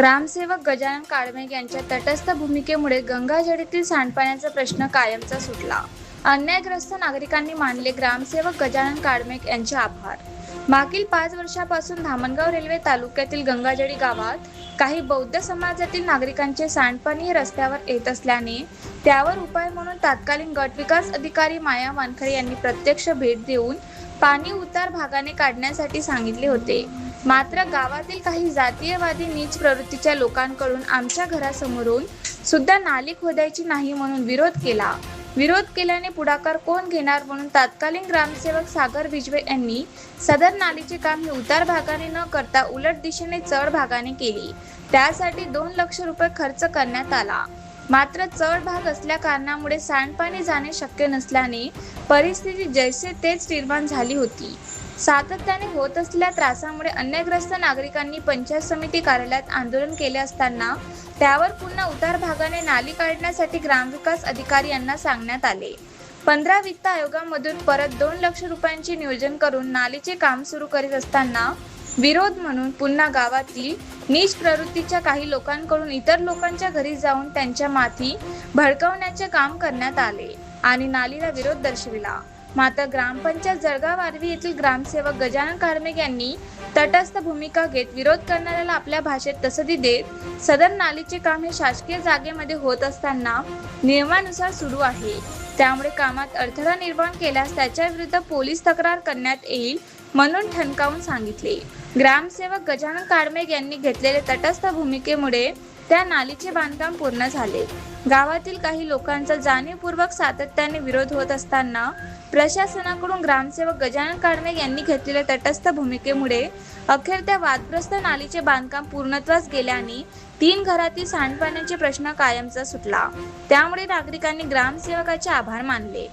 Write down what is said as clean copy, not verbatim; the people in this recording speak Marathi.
ग्रामसेवक गजानन काळमेघ यांच्या तटस्थ भूमिकेमुळे गंगाजळीतील सांडपाण्याचा प्रश्न कायमचा सुटला. अन्यायग्रस्त नागरिकांनी मानले ग्रामसेवक गजानन काळमेघ यांचे आभार. मागील 5 वर्षापासून धामणगाव रेल्वे तालुक्यातील गंगाजळी गावात काही बौद्ध समाजातील नागरिकांचे सांडपाणी हे रस्त्यावर येत असल्याने त्यावर उपाय म्हणून तत्कालीन गट विकास अधिकारी माया वानखडे यांनी प्रत्यक्ष भेट देऊन पाणी उतार भागाने काढण्यासाठी सांगितले होते. मात्र गावातील काही जातीयवादी नीच प्रवृत्तीच्या लोकांकडून आमच्या घरासमोरून सुद्धा नाली खोदायची नाही म्हणून विरोध केल्याने पुढाकार कोण घेणार म्हणून तत्कालीन ग्रामसेवक सागर बिजवे यांनी सदर नालीचे काम हे उतार भागाने न करता उलट दिशेने चढ भागाने केली. त्यासाठी 2 लाख रुपये खर्च करण्यात आला. मात्र चढ भाग असल्या कारणामुळे सांडपाणी जाणे शक्य नसल्याने परिस्थिती जैसे तेच निर्माण झाली होती. सातत्याने होत असलेल्या त्रासामुळे अन्यायग्रस्त नागरिकांनी पंचायत समिती कार्यालयात आंदोलन केले असताना त्यावर पुन्हा उतार भागाने नाली काढण्यासाठी ग्रामविकास अधिकारी यांना सांगण्यात आले. 15 वित्त आयोगामधून परत 2 लाख रुपयांचे नियोजन करून नालीचे काम सुरू करीत असताना विरोध म्हणून पुन्हा गावातील नीच प्रवृत्तीच्या काही लोकांकडून इतर लोकांच्या घरी जाऊन त्यांच्या माथी भडकवण्याचे काम करण्यात आले आणि नालीला विरोध दर्शविला. मात्र ग्रामपंचायत जळगाव आर्वी येथील ग्रामसेवक गजानन काळमेघ यांनी तटस्थ भूमिका घेत विरोध करणाऱ्याला आपल्या भाषेत तसदी देत सदर नालीचे काम हे शासकीय जागेमध्ये होत असताना नियमानुसार सुरू आहे, त्यामुळे कामात अडथळा निर्माण केल्यास त्याच्या विरुद्ध पोलीस तक्रार करण्यात येईल म्हणून ठणकावून सांगितले. ग्रामसेवक गजानन काळमेघ यांनी घेतलेल्या तटस्थ भूमिकेमुळे त्या नालीचे बांधकाम पूर्ण झाले. गावातील काही लोकांचा जाणीवपूर्वक सातत्याने विरोध होत असताना प्रशासनाकडून ग्रामसेवक गजानन काळमेघ यांनी घेतलेल्या तटस्थ भूमिकेमुळे अखेर त्या वादग्रस्त नालीचे बांधकाम पूर्णत्वास गेल्याने 3 घरातील सांडपाण्याचे प्रश्न कायमचा सुटला. त्यामुळे नागरिकांनी ग्रामसेवकाचे आभार मानले.